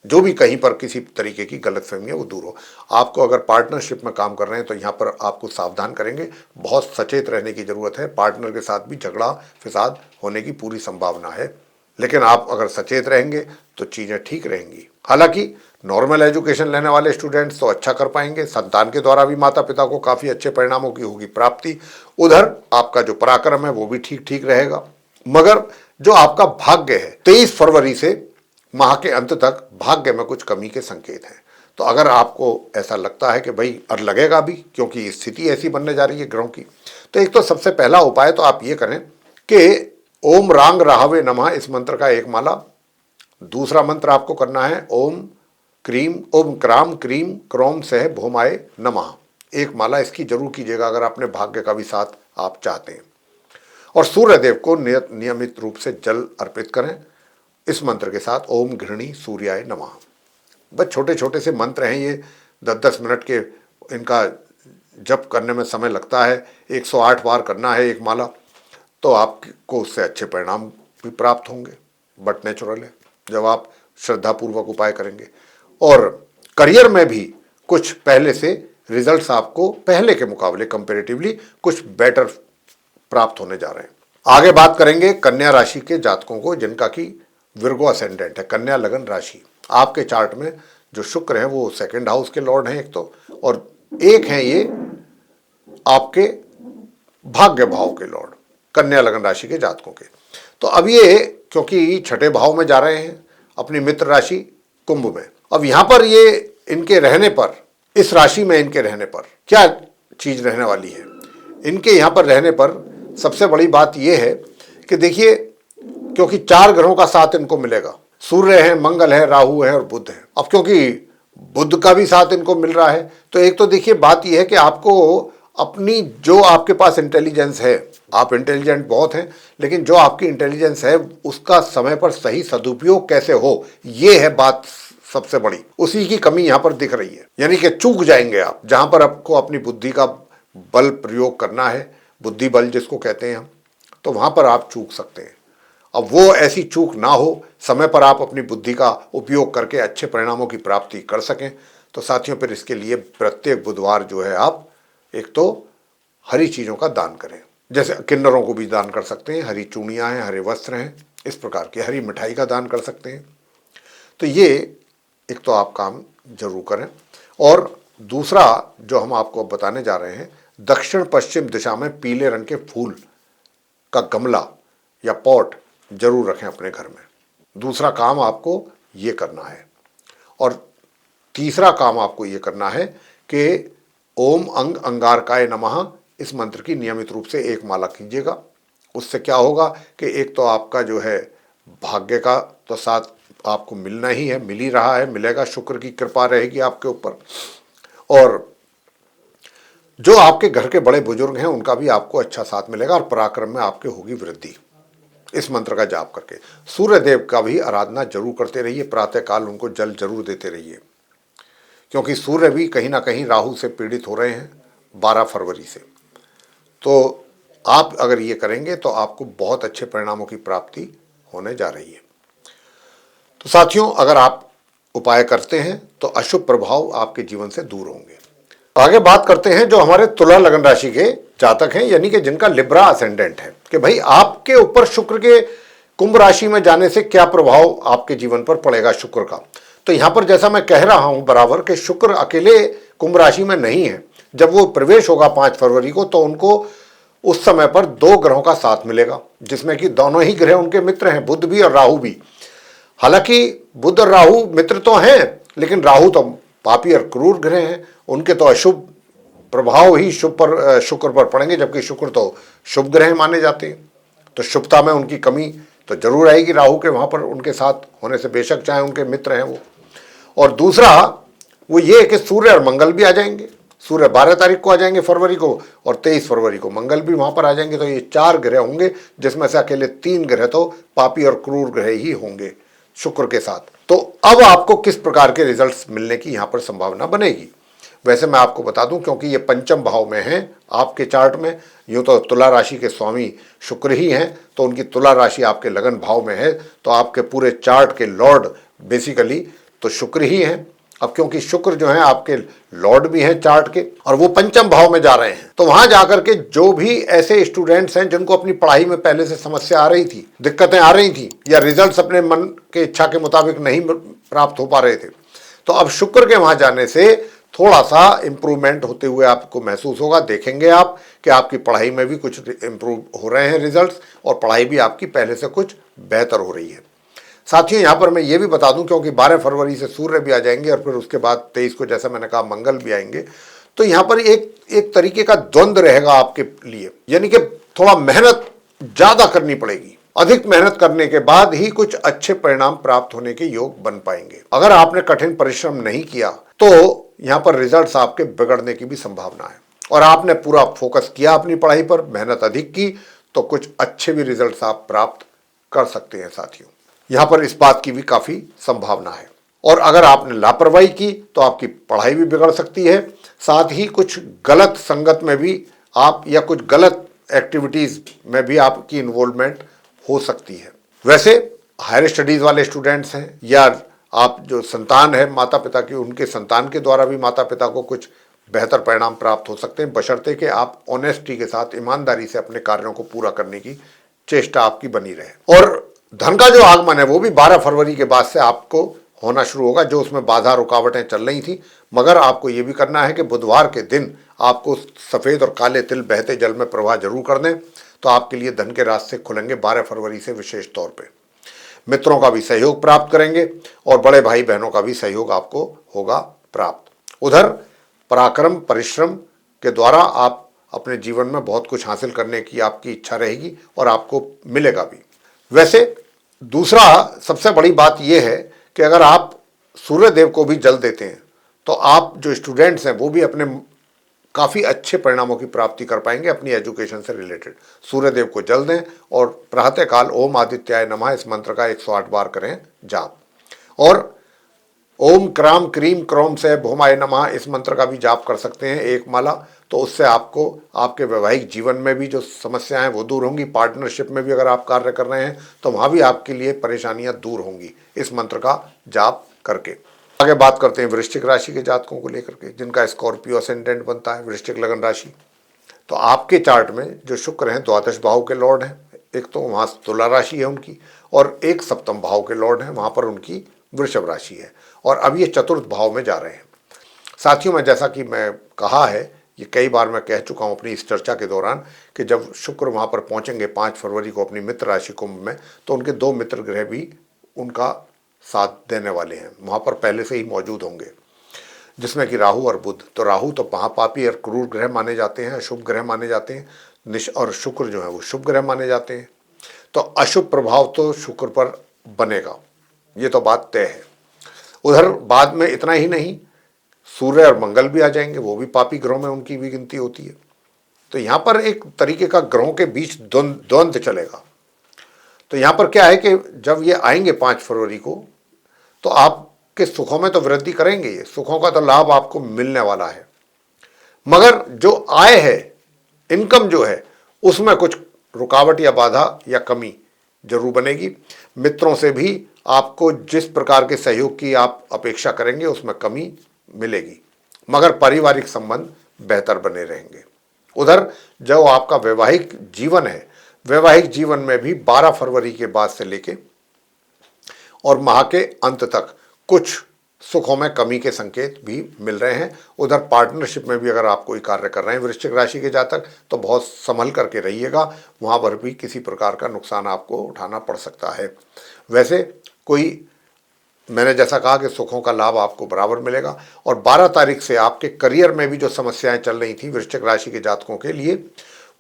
जो भी कहीं पर किसी तरीके की गलतफहमी है वो दूर हो। आपको अगर पार्टनरशिप में काम कर रहे हैं तो यहाँ पर आपको सावधान करेंगे, बहुत सचेत रहने की ज़रूरत है। पार्टनर के साथ भी झगड़ा फिसाद होने की पूरी संभावना है, लेकिन आप अगर सचेत रहेंगे तो चीज़ें ठीक रहेंगी। हालांकि नॉर्मल एजुकेशन लेने वाले स्टूडेंट्स तो अच्छा कर पाएंगे, संतान के द्वारा भी माता पिता को काफ़ी अच्छे परिणामों की होगी प्राप्ति। उधर आपका जो पराक्रम है वो भी ठीक ठीक रहेगा। मगर जो आपका भाग्य है, 23 फरवरी से माह के अंत तक भाग्य में कुछ कमी के संकेत हैं। तो अगर आपको ऐसा लगता है कि भाई, और लगेगा भी क्योंकि स्थिति ऐसी बनने जा रही है ग्रहों की, तो एक तो सबसे पहला उपाय तो आप ये करें कि ओम रांग राहवे नमः, इस मंत्र का एक माला। दूसरा मंत्र आपको करना है ओम क्राम क्रीम क्रोम सह भौमाय नमः, एक माला इसकी जरूर कीजिएगा अगर अपने भाग्य का भी साथ आप चाहते हैं। और सूर्य देव को नियमित रूप से जल अर्पित करें इस मंत्र के साथ, ओम घृणी सूर्याय नमः। बस छोटे छोटे से मंत्र हैं ये, 10-10 मिनट के इनका जप करने में समय लगता है, 108 बार करना है एक माला, तो आपको उससे अच्छे परिणाम भी प्राप्त होंगे। बट नेचुरल है जब आप श्रद्धापूर्वक उपाय करेंगे। और करियर में भी कुछ पहले से रिजल्ट्स आपको पहले के मुकाबले कंपैरेटिवली कुछ बेटर प्राप्त होने जा रहे हैं। आगे बात करेंगे कन्या राशि के जातकों को, जिनका कि विर्गो असेंडेंट है, कन्या लगन राशि। आपके चार्ट में जो शुक्र है वो 2nd हाउस के लॉर्ड हैं एक तो, और एक हैं ये आपके भाग्य भाव के लॉर्ड, कन्या लगन राशि के जातकों के। तो अब ये क्योंकि 6ठे भाव में जा रहे हैं अपनी मित्र राशि कुंभ में, अब यहाँ पर ये इनके रहने पर, इस राशि में इनके रहने पर क्या चीज रहने वाली है, इनके यहाँ पर रहने पर सबसे बड़ी बात यह है कि देखिए, क्योंकि 4 ग्रहों का साथ इनको मिलेगा, सूर्य है, मंगल है, राहु है और बुध है। अब क्योंकि बुध का भी साथ इनको मिल रहा है, तो एक तो देखिए बात यह है कि आपको अपनी जो आपके पास इंटेलिजेंस है, आप इंटेलिजेंट बहुत हैं, लेकिन जो आपकी इंटेलिजेंस है उसका समय पर सही सदुपयोग कैसे हो, ये है बात सबसे बड़ी। उसी की कमी यहाँ पर दिख रही है, यानी कि चूक जाएंगे आप जहां पर आपको अपनी बुद्धि का बल प्रयोग करना है, बुद्धि बल जिसको कहते हैं हम, तो वहां पर आप चूक सकते हैं। अब वो ऐसी चूक ना हो, समय पर आप अपनी बुद्धि का उपयोग करके अच्छे परिणामों की प्राप्ति कर सकें। तो साथियों, फिर इसके लिए प्रत्येक बुधवार जो है आप एक तो हरी चीज़ों का दान करें, जैसे किन्नरों को भी दान कर सकते हैं, हरी चूड़ियाँ हैं, हरे वस्त्र हैं, इस प्रकार की हरी मिठाई का दान कर सकते हैं। तो ये एक तो आप काम जरूर करें। और दूसरा जो हम आपको बताने जा रहे हैं, दक्षिण पश्चिम दिशा में पीले रंग के फूल का गमला या पॉट जरूर रखें अपने घर में। दूसरा काम आपको ये करना है। और तीसरा काम आपको ये करना है कि ओम अंग अंगारकाय नमः, इस मंत्र की नियमित रूप से एक माला कीजिएगा। उससे क्या होगा कि एक तो आपका जो है भाग्य का तो साथ आपको मिलना ही है, मिल ही रहा है, मिलेगा, शुक्र की कृपा रहेगी आपके ऊपर। और जो आपके घर के बड़े बुजुर्ग हैं उनका भी आपको अच्छा साथ मिलेगा और पराक्रम में आपके होगी वृद्धि। इस मंत्र का जाप करके सूर्य देव का भी आराधना जरूर करते रहिए, प्रातःकाल उनको जल जरूर देते रहिए, क्योंकि सूर्य भी कहीं ना कहीं राहु से पीड़ित हो रहे हैं 12 फरवरी से। तो आप अगर ये करेंगे तो आपको बहुत अच्छे परिणामों की प्राप्ति होने जा रही है। तो साथियों, अगर आप उपाय करते हैं तो अशुभ प्रभाव आपके जीवन से दूर होंगे। आगे बात करते हैं जो हमारे तुला लगन राशि के जातक हैं, यानी कि जिनका लिब्रा असेंडेंट है, कि भाई आपके ऊपर शुक्र के कुंभ राशि में जाने से क्या प्रभाव आपके जीवन पर पड़ेगा शुक्र का। तो यहां पर जैसा मैं कह रहा हूं बराबर कि शुक्र अकेले कुंभ राशि में नहीं है। जब वो प्रवेश होगा 5 फरवरी को, तो उनको उस समय पर 2 ग्रहों का साथ मिलेगा, जिसमें कि दोनों ही ग्रह उनके मित्र हैं, बुध भी और राहु भी। हालांकि बुध और राहु मित्र तो हैं, लेकिन राहु तो पापी और क्रूर ग्रह हैं, उनके तो अशुभ प्रभाव ही शुक्र पर पड़ेंगे, जबकि शुक्र तो शुभ ग्रह माने जाते हैं। तो शुभता में उनकी कमी तो जरूर आएगी राहु के वहां पर उनके साथ होने से, बेशक चाहे उनके मित्र हैं वो। और दूसरा वो ये कि सूर्य और मंगल भी आ जाएंगे। सूर्य 12 तारीख को आ जाएंगे फरवरी को, और 23 फरवरी को मंगल भी वहां पर आ जाएंगे। तो ये 4 ग्रह होंगे, जिसमें से अकेले 3 ग्रह तो पापी और क्रूर ग्रह ही होंगे शुक्र के साथ। तो अब आपको किस प्रकार के रिजल्ट्स मिलने की यहां पर संभावना बनेगी, वैसे मैं आपको बता दूं, क्योंकि ये पंचम भाव में है आपके चार्ट में। यूं तो तुला राशि के स्वामी शुक्र ही हैं, तो उनकी तुला राशि आपके लगन भाव में है, तो आपके पूरे चार्ट के लॉर्ड बेसिकली तो शुक्र ही हैं। अब क्योंकि शुक्र जो है आपके लॉर्ड भी हैं चार्ट के, और वो पंचम भाव में जा रहे हैं, तो वहां जाकर के जो भी ऐसे स्टूडेंट्स हैं जिनको अपनी पढ़ाई में पहले से समस्या आ रही थी, दिक्कतें आ रही थी, या रिजल्ट्स अपने मन के इच्छा के मुताबिक नहीं प्राप्त हो पा रहे थे, तो अब शुक्र के वहां जाने से थोड़ा सा इंप्रूवमेंट होते हुए आपको महसूस होगा। देखेंगे आप कि आपकी पढ़ाई में भी कुछ इंप्रूव हो रहे हैं रिजल्ट्स, और पढ़ाई भी आपकी पहले से कुछ बेहतर हो रही है। साथियों, यहाँ पर मैं ये भी बता दूं, क्योंकि 12 फरवरी से सूर्य भी आ जाएंगे और फिर उसके बाद 23 को जैसा मैंने कहा मंगल भी आएंगे, तो यहाँ पर एक तरीके का द्वंद्व रहेगा आपके लिए, यानी कि थोड़ा मेहनत ज्यादा करनी पड़ेगी। अधिक मेहनत करने के बाद ही कुछ अच्छे परिणाम प्राप्त होने के योग बन पाएंगे। अगर आपने कठिन परिश्रम नहीं किया तो यहाँ पर रिजल्ट्स आपके बिगड़ने की भी संभावना है, और आपने पूरा फोकस किया अपनी पढ़ाई पर, मेहनत अधिक की, तो कुछ अच्छे भी रिजल्ट्स आप प्राप्त कर सकते हैं। साथियों, यहाँ पर इस बात की भी काफी संभावना है। और अगर आपने लापरवाही की तो आपकी पढ़ाई भी बिगड़ सकती है, साथ ही कुछ गलत संगत में भी आप, या कुछ गलत एक्टिविटीज में भी आपकी इन्वॉल्वमेंट हो सकती है। वैसे हायर स्टडीज वाले स्टूडेंट्स हैं, या आप जो संतान है माता पिता की, उनके संतान के द्वारा भी माता पिता को कुछ बेहतर परिणाम प्राप्त हो सकते हैं, बशर्ते कि आप ऑनेस्टी के साथ, ईमानदारी से अपने कार्यों को पूरा करने की चेष्टा आपकी बनी रहे। और धन का जो आगमन है वो भी 12 फरवरी के बाद से आपको होना शुरू होगा, जो उसमें बाधा रुकावटें चल रही थी। मगर आपको ये भी करना है कि बुधवार के दिन आपको सफेद और काले तिल बहते जल में प्रवाह जरूर कर दें, तो आपके लिए धन के रास्ते खुलेंगे 12 फरवरी से विशेष तौर पे। मित्रों का भी सहयोग प्राप्त करेंगे, और बड़े भाई बहनों का भी सहयोग आपको होगा प्राप्त। उधर पराक्रम परिश्रम के द्वारा आप अपने जीवन में बहुत कुछ हासिल करने की आपकी इच्छा रहेगी, और आपको मिलेगा भी। वैसे दूसरा सबसे बड़ी बात यह है कि अगर आप सूर्य देव को भी जल देते हैं, तो आप जो स्टूडेंट्स हैं वो भी अपने काफ़ी अच्छे परिणामों की प्राप्ति कर पाएंगे अपनी एजुकेशन से रिलेटेड। सूर्य देव को जल दें, और प्रातःकाल ओम आदित्याय नमः इस मंत्र का 108 बार करें जाप, और ओम क्राम क्रीम क्रोम से भौमाय नमः इस मंत्र का भी जाप कर सकते हैं, एक माला। तो उससे आपको आपके वैवाहिक जीवन में भी जो समस्याएं हैं वो दूर होंगी। पार्टनरशिप में भी अगर आप कार्य कर रहे हैं तो वहाँ भी आपके लिए परेशानियां दूर होंगी इस मंत्र का जाप करके। आगे बात करते हैं वृश्चिक राशि के जातकों को लेकर के, जिनका स्कॉर्पियो असेंडेंट बनता है, वृश्चिक लगन राशि। तो आपके चार्ट में जो शुक्र हैं द्वादश भाव के लॉर्ड हैं, एक तो वहाँ तुला राशि है उनकी, और एक सप्तम भाव के लॉर्ड हैं, वहाँ पर उनकी वृषभ राशि है, और अब ये चतुर्थ भाव में जा रहे हैं। साथियों, में जैसा कि मैं कहा है, ये कई बार मैं कह चुका हूँ अपनी इस चर्चा के दौरान, कि जब शुक्र वहाँ पर पहुँचेंगे 5 फरवरी को अपनी मित्र राशि कुंभ में, तो उनके 2 मित्र ग्रह भी उनका साथ देने वाले हैं, वहाँ पर पहले से ही मौजूद होंगे, जिसमें कि राहु और बुध। तो राहु तो महापापी और क्रूर ग्रह माने जाते हैं, अशुभ ग्रह माने जाते हैं, और शुक्र जो है वो शुभ ग्रह माने जाते हैं। तो अशुभ प्रभाव तो शुक्र पर बनेगा, ये तो बात तय है। उधर बाद में इतना ही नहीं सूर्य और मंगल भी आ जाएंगे, वो भी पापी ग्रहों में उनकी भी गिनती होती है। तो यहां पर एक तरीके का ग्रहों के बीच द्वंद्व चलेगा। तो यहां पर क्या है कि जब ये आएंगे 5 फरवरी को, तो आपके सुखों में तो वृद्धि करेंगे, ये सुखों का तो लाभ आपको मिलने वाला है, मगर जो आय है, इनकम जो है, उसमें कुछ रुकावट या बाधा या कमी जरूर बनेगी। मित्रों से भी आपको जिस प्रकार के सहयोग की आप अपेक्षा करेंगे उसमें कमी मिलेगी, मगर पारिवारिक संबंध बेहतर बने रहेंगे। उधर जो आपका वैवाहिक जीवन है, वैवाहिक जीवन में भी 12 फरवरी के बाद से लेके और माह के अंत तक कुछ सुखों में कमी के संकेत भी मिल रहे हैं। उधर पार्टनरशिप में भी अगर आप कोई कार्य कर रहे हैं वृश्चिक राशि के जातक, तो बहुत संभल करके रहिएगा, वहां पर भी किसी प्रकार का नुकसान आपको उठाना पड़ सकता है। वैसे कोई, मैंने जैसा कहा कि सुखों का लाभ आपको बराबर मिलेगा। और 12 तारीख से आपके करियर में भी जो समस्याएं चल रही थी वृश्चिक राशि के जातकों के लिए,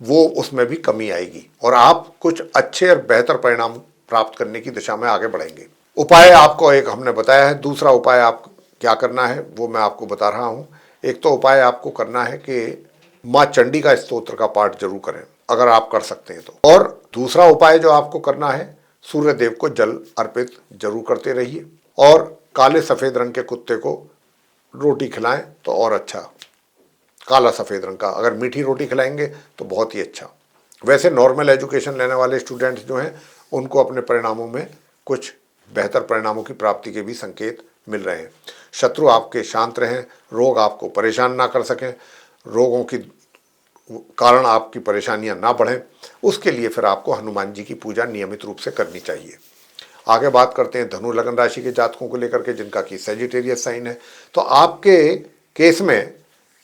वो उसमें भी कमी आएगी और आप कुछ अच्छे और बेहतर परिणाम प्राप्त करने की दिशा में आगे बढ़ेंगे। उपाय आपको एक हमने बताया है, दूसरा उपाय आप क्या करना है वो मैं आपको बता रहा हूं। एक तो उपाय आपको करना है कि माँ चंडी का स्तोत्र का पाठ जरूर करें, अगर आप कर सकते हैं तो। और दूसरा उपाय जो आपको करना है, सूर्य देव को जल अर्पित जरूर करते रहिए और काले सफेद रंग के कुत्ते को रोटी खिलाएं तो और अच्छा। काला सफेद रंग का, अगर मीठी रोटी खिलाएंगे तो बहुत ही अच्छा। वैसे नॉर्मल एजुकेशन लेने वाले स्टूडेंट्स जो हैं उनको अपने परिणामों में कुछ बेहतर परिणामों की प्राप्ति के भी संकेत मिल रहे हैं। शत्रु आपके शांत रहें, रोग आपको परेशान ना कर सकें, रोगों की कारण आपकी परेशानियां ना बढ़ें, उसके लिए फिर आपको हनुमान जी की पूजा नियमित रूप से करनी चाहिए। आगे बात करते हैं धनु लगन राशि के जातकों को लेकर के, जिनका कि सेजिटेरियस साइन है। तो आपके केस में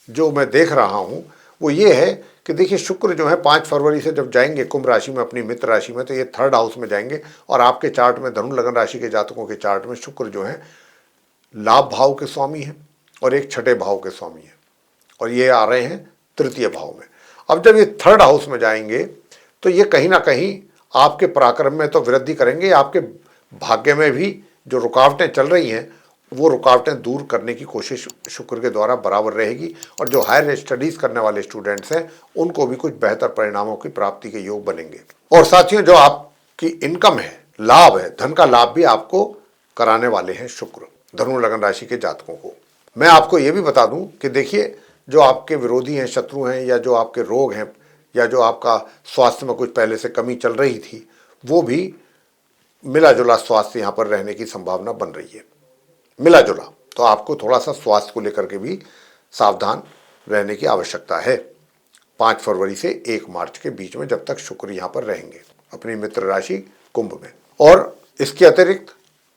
जो मैं देख रहा हूं वो ये है कि देखिए, शुक्र जो है 5 फरवरी से जब जाएंगे कुंभ राशि में, अपनी मित्र राशि में, तो ये 3rd हाउस में जाएंगे। और आपके चार्ट में, धनु लगन राशि के जातकों के चार्ट में, शुक्र जो है लाभ भाव के स्वामी है और एक 6ठे भाव के स्वामी है, और ये आ रहे हैं 3य भाव में। अब जब ये 3rd हाउस में जाएंगे तो ये कहीं ना कहीं आपके पराक्रम में तो वृद्धि करेंगे, आपके भाग्य में भी जो रुकावटें चल रही हैं वो रुकावटें दूर करने की कोशिश शुक्र के द्वारा बराबर रहेगी। और जो हायर स्टडीज करने वाले स्टूडेंट्स हैं उनको भी कुछ बेहतर परिणामों की प्राप्ति के योग बनेंगे। और साथियों, जो आपकी इनकम है, लाभ है, धन का लाभ भी आपको कराने वाले हैं शुक्र धनु लगन राशि के जातकों को। मैं आपको ये भी बता दूं कि देखिए, जो आपके विरोधी हैं, शत्रु हैं, या जो आपके रोग हैं, या जो आपका स्वास्थ्य में कुछ पहले से कमी चल रही थी, वो भी मिला जुला स्वास्थ्य यहाँ पर रहने की संभावना बन रही है, मिला जुला। तो आपको थोड़ा सा स्वास्थ्य को लेकर के भी सावधान रहने की आवश्यकता है 5 फरवरी से 1 मार्च के बीच में, जब तक शुक्र यहाँ पर रहेंगे अपनी मित्र राशि कुंभ में। और इसके अतिरिक्त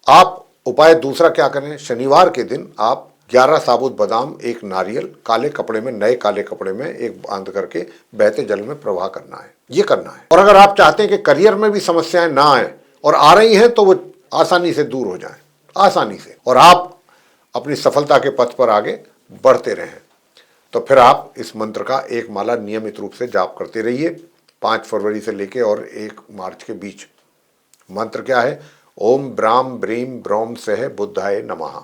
आप उपाय दूसरा क्या करें, शनिवार के दिन आप 11 साबुत बादाम, 1 नारियल काले कपड़े में, नए काले कपड़े में एक बांध करके बहते जल में प्रवाह करना है, ये करना है। और अगर आप चाहते हैं कि करियर में भी समस्याएं ना आए और आ रही हैं तो वो आसानी से दूर हो जाएं, आसानी से, और आप अपनी सफलता के पथ पर आगे बढ़ते रहें, तो फिर आप इस मंत्र का 1 माला नियमित रूप से जाप करते रहिए 5 फरवरी से लेके और 1 मार्च के बीच। मंत्र क्या है, ओम ब्राम ब्रीम ब्रोम सह बुद्धाय नमः,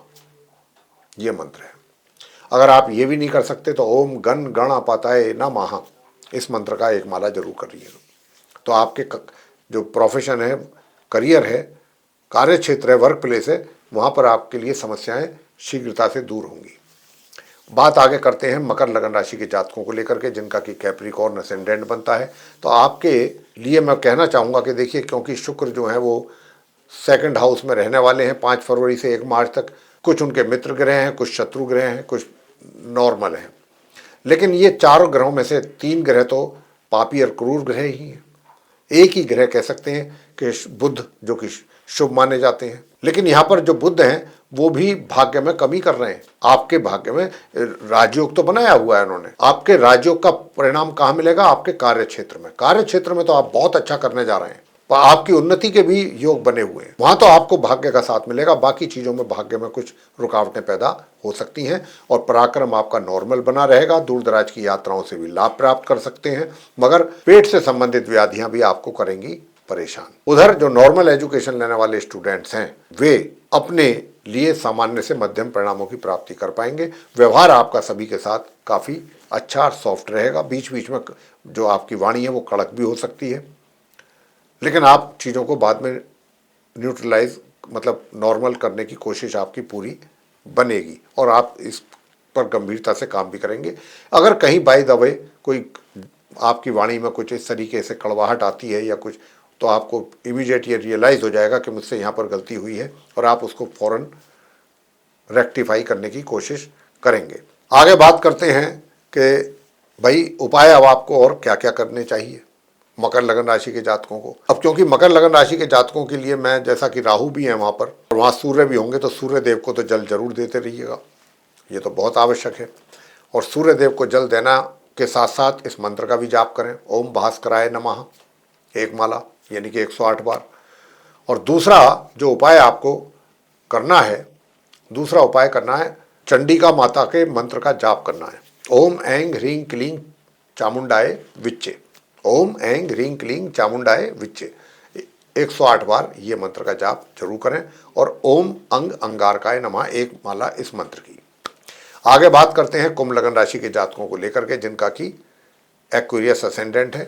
ये मंत्र है। अगर आप ये भी नहीं कर सकते तो ओम गण गणापाताय नमः, इस मंत्र का 1 माला जरूर करिए। तो आपके जो प्रोफेशन है, करियर है, कार्य क्षेत्र है, वर्क प्लेस है, वहां पर आपके लिए समस्याएं शीघ्रता से दूर होंगी। बात आगे करते हैं मकर लगन राशि के जातकों को लेकर के, जिनका कि कैप्रिकॉर्न असेंडेंट बनता है। तो आपके लिए मैं कहना चाहूँगा कि देखिए, क्योंकि शुक्र जो है वो 2nd हाउस में रहने वाले हैं 5 फरवरी से 1 मार्च तक, कुछ उनके मित्र ग्रह हैं, कुछ शत्रु ग्रह हैं, कुछ नॉर्मल हैं, लेकिन ये 4 ग्रहों में से 3 ग्रह तो पापी और क्रूर ग्रह ही हैं। एक ही ग्रह कह सकते हैं कि बुध, जो कि शुभ माने जाते हैं, लेकिन यहाँ पर जो बुध हैं वो भी भाग्य में कमी कर रहे हैं। आपके भाग्य में राजयोग तो बनाया हुआ है उन्होंने, आपके राजयोग का परिणाम कहाँ मिलेगा, आपके कार्य क्षेत्र में। कार्य क्षेत्र में तो आप बहुत अच्छा करने जा रहे हैं, पर आपकी उन्नति के भी योग बने हुए हैं, वहां तो आपको भाग्य का साथ मिलेगा। बाकी चीजों में भाग्य में कुछ रुकावटें पैदा हो सकती हैं और पराक्रम आपका नॉर्मल बना रहेगा। दूर दराज की यात्राओं से भी लाभ प्राप्त कर सकते हैं, मगर पेट से संबंधित व्याधियां भी आपको करेंगी परेशान। उधर जो नॉर्मल एजुकेशन लेने वाले स्टूडेंट्स हैं वे अपने लिए सामान्य से मध्यम परिणामों की प्राप्ति कर पाएंगे। व्यवहार आपका सभी के साथ काफ़ी अच्छा और सॉफ्ट रहेगा। बीच बीच में जो आपकी वाणी है वो कड़क भी हो सकती है, लेकिन आप चीज़ों को बाद में न्यूट्रलाइज मतलब नॉर्मल करने की कोशिश आपकी पूरी बनेगी और आप इस पर गंभीरता से काम भी करेंगे। अगर कहीं बाय द वे कोई आपकी वाणी में कुछ इस तरीके से कड़वाहट आती है या कुछ, तो आपको इमीडिएट ये रियलाइज़ हो जाएगा कि मुझसे यहाँ पर गलती हुई है और आप उसको फ़ौरन रेक्टिफाई करने की कोशिश करेंगे। आगे बात करते हैं कि भाई उपाय अब आपको और क्या क्या करने चाहिए मकर लगन राशि के जातकों को। अब क्योंकि मकर लगन राशि के जातकों के लिए मैं जैसा कि राहु भी है वहाँ पर और वहाँ सूर्य भी होंगे, तो सूर्य देव को तो जल जरूर देते रहिएगा, ये तो बहुत आवश्यक है। और सूर्य देव को जल देना के साथ साथ इस मंत्र का भी जाप करें, ओम भास्कराय नमः, एक माला यानी कि 108 बार। और दूसरा जो उपाय आपको करना है, दूसरा उपाय करना है चंडिका माता के मंत्र का जाप करना है। ओम ऐं ह्रीं क्लीं चामुंडाय विच्चे, ओम ऐं ह्रीं क्लीं चामुंडाय विच्चे, 108 बार ये मंत्र का जाप जरूर करें। और ओम अंग अंगारकाय नमः, एक माला इस मंत्र की। आगे बात करते हैं कुंभ लगन राशि के जातकों को लेकर के जिनका कि एक्वेरियस असेंडेंट है।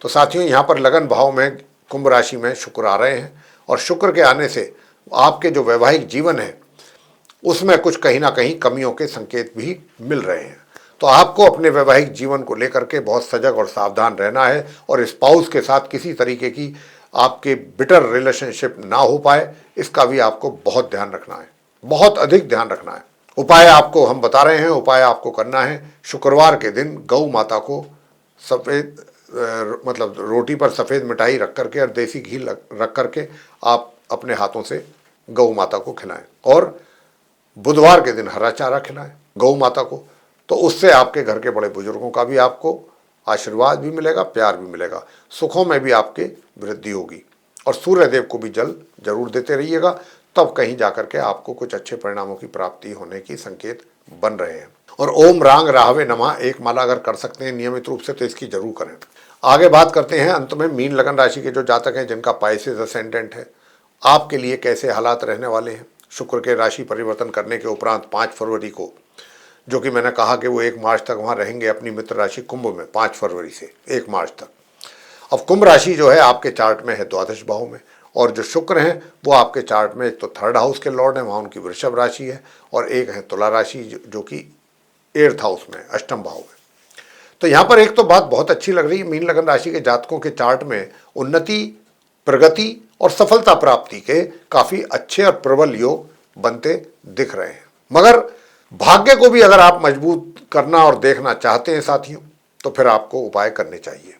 तो साथियों यहाँ पर लगन भाव में कुंभ राशि में शुक्र आ रहे हैं और शुक्र के आने से आपके जो वैवाहिक जीवन है उसमें कुछ कहीं ना कहीं कमियों के संकेत भी मिल रहे हैं। तो आपको अपने वैवाहिक जीवन को लेकर के बहुत सजग और सावधान रहना है और स्पाउस के साथ किसी तरीके की आपके बिटर रिलेशनशिप ना हो पाए, इसका भी आपको बहुत ध्यान रखना है, बहुत अधिक ध्यान रखना है। उपाय आपको हम बता रहे हैं, उपाय आपको करना है शुक्रवार के दिन गौ माता को सफ़ेद मतलब रोटी पर सफ़ेद मिठाई रख करके और देसी घी रख करके आप अपने हाथों से गौ माता को खिलाएं और बुधवार के दिन हरा चारा खिलाएं गौ माता को। तो उससे आपके घर के बड़े बुजुर्गों का भी आपको आशीर्वाद भी मिलेगा, प्यार भी मिलेगा, सुखों में भी आपके वृद्धि होगी। और सूर्य देव को भी जल जरूर देते रहिएगा, तब कहीं जाकर के आपको कुछ अच्छे परिणामों की प्राप्ति होने की संकेत बन रहे हैं। और ओम रांग राहवे नमः एक माला अगर कर सकते हैं नियमित रूप से तो इसकी जरूर करें। आगे बात करते हैं अंत में मीन लगन राशि के जो जातक हैं जिनका पाइसेस असेंडेंट है, आपके लिए कैसे हालात रहने वाले हैं। शुक्र के राशि परिवर्तन करने के उपरांत 5 फरवरी को, जो कि मैंने कहा कि वो 1 मार्च तक वहाँ रहेंगे अपनी मित्र राशि कुंभ में, 5 फरवरी से 1 मार्च तक। अब कुंभ राशि जो है आपके चार्ट में है द्वादश भाव में, और जो शुक्र हैं वो आपके चार्ट में एक तो 3rd हाउस के लॉर्ड हैं, वहाँ उनकी वृषभ राशि है, और एक है तुला राशि जो कि 8th हाउस में, अष्टम भाव में। तो यहाँ पर एक तो बात बहुत अच्छी लग रही है, मीन लगन राशि के जातकों के चार्ट में उन्नति, प्रगति और सफलता प्राप्ति के काफ़ी अच्छे और प्रबल योग बनते दिख रहे हैं। मगर भाग्य को भी अगर आप मजबूत करना और देखना चाहते हैं साथियों, तो फिर आपको उपाय करने चाहिए,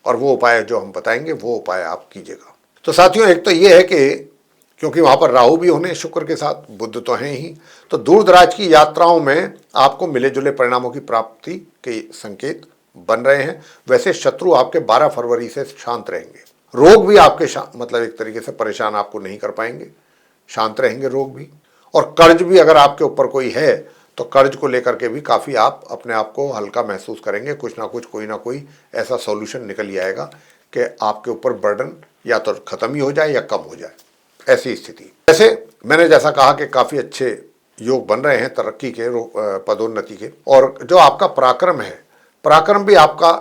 और वो उपाय जो हम बताएंगे वो उपाय आप कीजिएगा। तो साथियों एक तो ये है कि क्योंकि वहाँ पर राहु भी होने शुक्र के साथ, बुध तो हैं ही, तो दूर दराज की यात्राओं में आपको मिले जुले परिणामों की प्राप्ति के संकेत बन रहे हैं। वैसे शत्रु आपके 12 फरवरी से शांत रहेंगे, रोग भी आपके मतलब एक तरीके से परेशान आपको नहीं कर पाएंगे, शांत रहेंगे रोग भी। और कर्ज भी अगर आपके ऊपर कोई है तो कर्ज को लेकर के भी काफ़ी आप अपने आप को हल्का महसूस करेंगे। कुछ ना कुछ कोई ना कोई ऐसा सॉल्यूशन निकल ही आएगा कि आपके ऊपर बर्डन या तो खत्म ही हो जाए या कम हो जाए, ऐसी स्थिति। जैसे मैंने जैसा कहा कि काफ़ी अच्छे योग बन रहे हैं तरक्की के, पदोन्नति के, और जो आपका पराक्रम है, पराक्रम भी आपका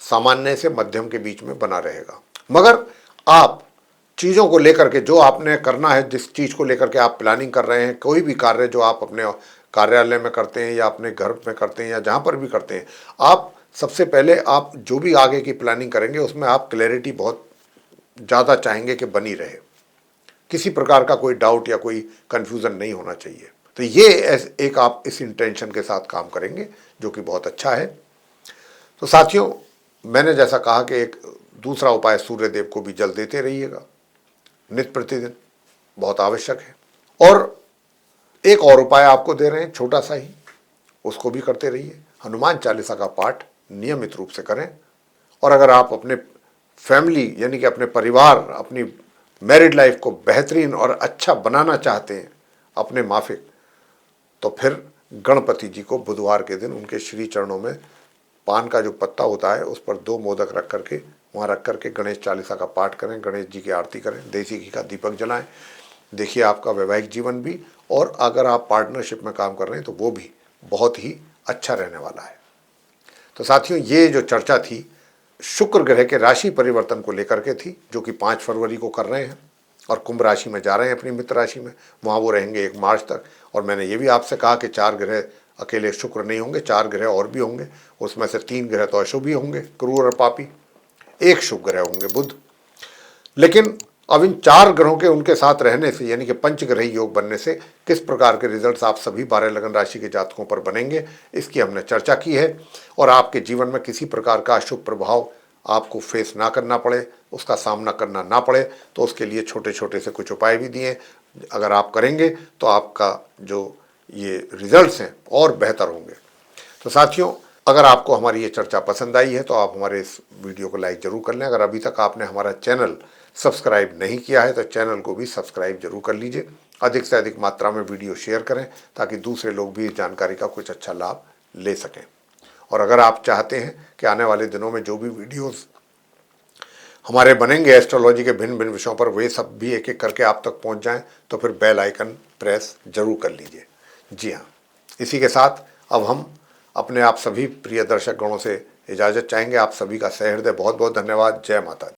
सामान्य से मध्यम के बीच में बना रहेगा। मगर आप चीज़ों को लेकर के जो आपने करना है, जिस चीज़ को लेकर के आप प्लानिंग कर रहे हैं, कोई भी कार्य जो आप अपने कार्यालय में करते हैं या अपने घर में करते हैं या जहाँ पर भी करते हैं, आप सबसे पहले आप जो भी आगे की प्लानिंग करेंगे उसमें आप क्लैरिटी बहुत ज़्यादा चाहेंगे कि बनी रहे, किसी प्रकार का कोई डाउट या कोई कन्फ्यूज़न नहीं होना चाहिए। तो ये एक आप इस इंटेंशन के साथ काम करेंगे जो कि बहुत अच्छा है। तो साथियों मैंने जैसा कहा कि एक दूसरा उपाय सूर्य देव को भी जल देते रहिएगा नित्य प्रतिदिन, बहुत आवश्यक है। और एक और उपाय आपको दे रहे हैं छोटा सा ही, उसको भी करते रहिए। हनुमान चालीसा का पाठ नियमित रूप से करें। और अगर आप अपने फैमिली यानी कि अपने परिवार, अपनी मैरिड लाइफ को बेहतरीन और अच्छा बनाना चाहते हैं अपने माफिक, तो फिर गणपति जी को बुधवार के दिन उनके श्री चरणों में पान का जो पत्ता होता है उस पर 2 मोदक रख करके वहाँ रख करके गणेश चालीसा का पाठ करें, गणेश जी की आरती करें, देसी घी का दीपक जलाएं। देखिए आपका वैवाहिक जीवन भी, और अगर आप पार्टनरशिप में काम कर रहे हैं तो वो भी बहुत ही अच्छा रहने वाला है। तो साथियों, ये जो चर्चा थी शुक्र ग्रह के राशि परिवर्तन को लेकर के थी, जो कि 5 फरवरी को कर रहे हैं और कुंभ राशि में जा रहे हैं अपनी मित्र राशि में। वहाँ वो रहेंगे 1 मार्च तक। और मैंने ये भी आपसे कहा कि 4 ग्रह अकेले शुक्र नहीं होंगे, 4 ग्रह और भी होंगे। उसमें से 3 ग्रह तो अशुभ ही होंगे, क्रूर और पापी, 1 शुभ ग्रह होंगे बुध। लेकिन अब इन 4 ग्रहों के उनके साथ रहने से, यानी कि पंचग्रही योग बनने से किस प्रकार के रिजल्ट्स आप सभी 12 लगन राशि के जातकों पर बनेंगे, इसकी हमने चर्चा की है। और आपके जीवन में किसी प्रकार का अशुभ प्रभाव आपको फेस ना करना पड़े, उसका सामना करना ना पड़े, तो उसके लिए छोटे छोटे से कुछ उपाय भी दिए। अगर आप करेंगे तो आपका जो ये रिजल्ट्स हैं और बेहतर होंगे। तो साथियों, अगर आपको हमारी ये चर्चा पसंद आई है तो आप हमारे इस वीडियो को लाइक जरूर कर लें। अगर अभी तक आपने हमारा चैनल सब्सक्राइब नहीं किया है तो चैनल को भी सब्सक्राइब जरूर कर लीजिए। अधिक से अधिक मात्रा में वीडियो शेयर करें ताकि दूसरे लोग भी इस जानकारी का कुछ अच्छा लाभ ले सकें। और अगर आप चाहते हैं कि आने वाले दिनों में जो भी वीडियोस हमारे बनेंगे एस्ट्रोलॉजी के भिन्न भिन्न विषयों पर, वे सब भी एक एक करके आप तक पहुंच जाएं, तो फिर बेल आइकन प्रेस जरूर कर लीजिए। जी हाँ, इसी के साथ अब हम अपने आप सभी प्रिय दर्शक गणों से इजाज़त चाहेंगे। आप सभी का सहृदय बहुत बहुत धन्यवाद। जय माता दी।